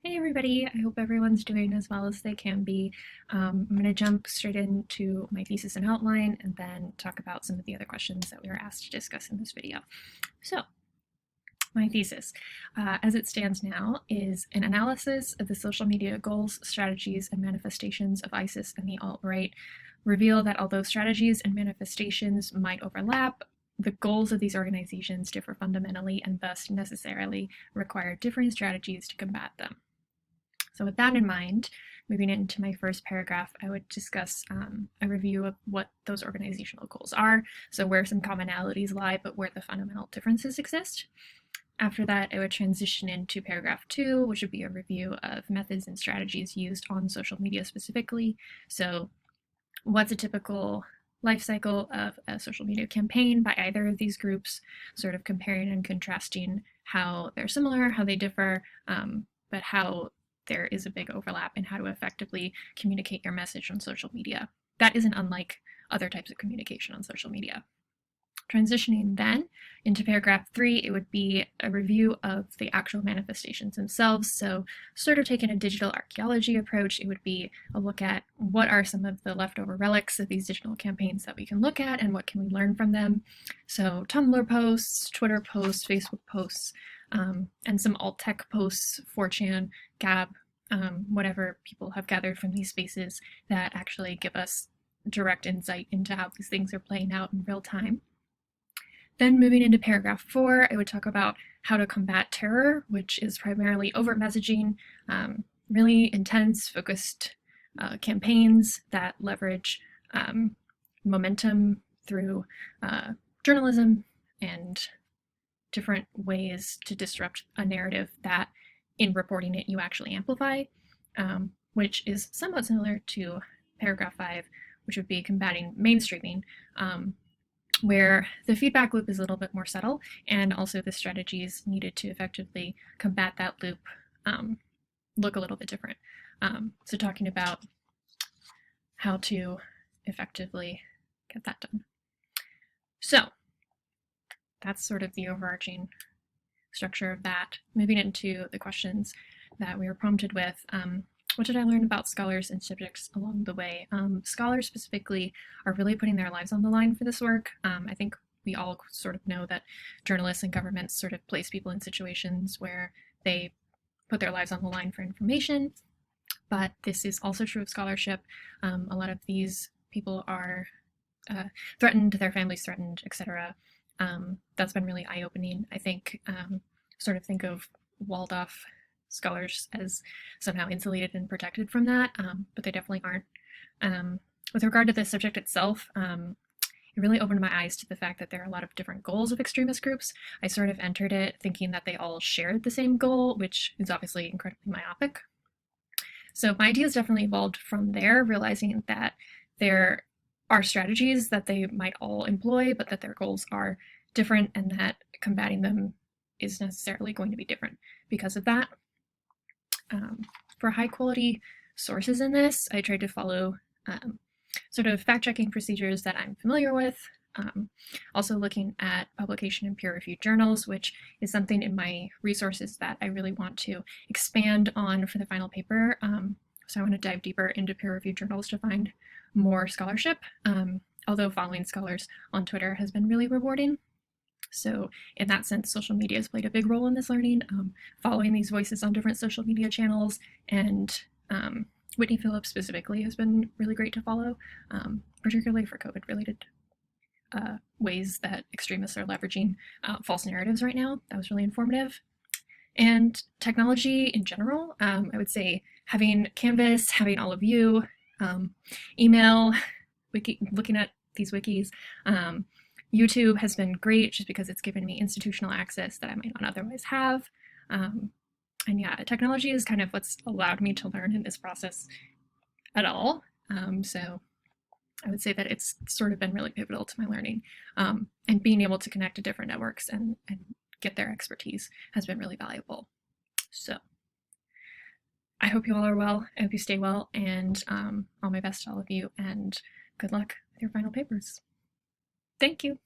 Hey everybody, I hope everyone's doing as well as they can be. I'm going to jump straight into my thesis and outline and then talk about some of the other questions that we were asked to discuss in this video. So, my thesis, as it stands now, is an analysis of the social media goals, strategies, and manifestations of ISIS and the alt-right reveal that although strategies and manifestations might overlap, the goals of these organizations differ fundamentally and thus necessarily require differing strategies to combat them. So with that in mind, moving into my first paragraph, I would discuss a review of what those organizational goals are, so where some commonalities lie, but where the fundamental differences exist. After that, I would transition into paragraph 2, which would be a review of methods and strategies used on social media specifically. So what's a typical life cycle of a social media campaign by either of these groups, sort of comparing and contrasting how they're similar, how they differ, but how there is a big overlap in how to effectively communicate your message on social media. That isn't unlike other types of communication on social media. Transitioning then into paragraph 3, it would be a review of the actual manifestations themselves. So sort of taking a digital archaeology approach, it would be a look at what are some of the leftover relics of these digital campaigns that we can look at and what can we learn from them. So Tumblr posts, Twitter posts, Facebook posts, and some alt tech posts, 4chan, Gab, whatever people have gathered from these spaces that actually give us direct insight into how these things are playing out in real time. Then moving into paragraph 4, I would talk about how to combat terror, which is primarily overt messaging, really intense, focused campaigns that leverage momentum through journalism and different ways to disrupt a narrative that in reporting it you actually amplify, which is somewhat similar to paragraph 5, which would be combating mainstreaming, where the feedback loop is a little bit more subtle, and also the strategies needed to effectively combat that loop look a little bit different. So talking about how to effectively get that done. So that's sort of the overarching structure of that. Moving into the questions that we were prompted with. What did I learn about scholars and subjects along the way? Scholars specifically are really putting their lives on the line for this work. I think we all sort of know that journalists and governments sort of place people in situations where they put their lives on the line for information, but this is also true of scholarship. A lot of these people are threatened, their families threatened, etc. That's been really eye-opening. I think sort of think of walled off scholars as somehow insulated and protected from that, but they definitely aren't. With regard to the subject itself, it really opened my eyes to the fact that there are a lot of different goals of extremist groups. I sort of entered it thinking that they all shared the same goal, which is obviously incredibly myopic. So my ideas definitely evolved from there, realizing that there are strategies that they might all employ, but that their goals are different and that combating them is necessarily going to be different because of that. For high quality sources in this, I tried to follow sort of fact-checking procedures that I'm familiar with. Also looking at publication in peer-reviewed journals, which is something in my resources that I really want to expand on for the final paper. So I want to dive deeper into peer-reviewed journals to find more scholarship, although following scholars on Twitter has been really rewarding. So in that sense, social media has played a big role in this learning, following these voices on different social media channels, and Whitney Phillips specifically has been really great to follow, particularly for COVID-related ways that extremists are leveraging false narratives right now. That was really informative. And technology in general, I would say having Canvas, having all of you, email, looking at these wikis, YouTube has been great just because it's given me institutional access that I might not otherwise have. And yeah, technology is kind of what's allowed me to learn in this process at all. So I would say that it's sort of been really pivotal to my learning. And being able to connect to different networks and get their expertise has been really valuable. So I hope you all are well. I hope you stay well, and all my best to all of you, and good luck with your final papers. Thank you.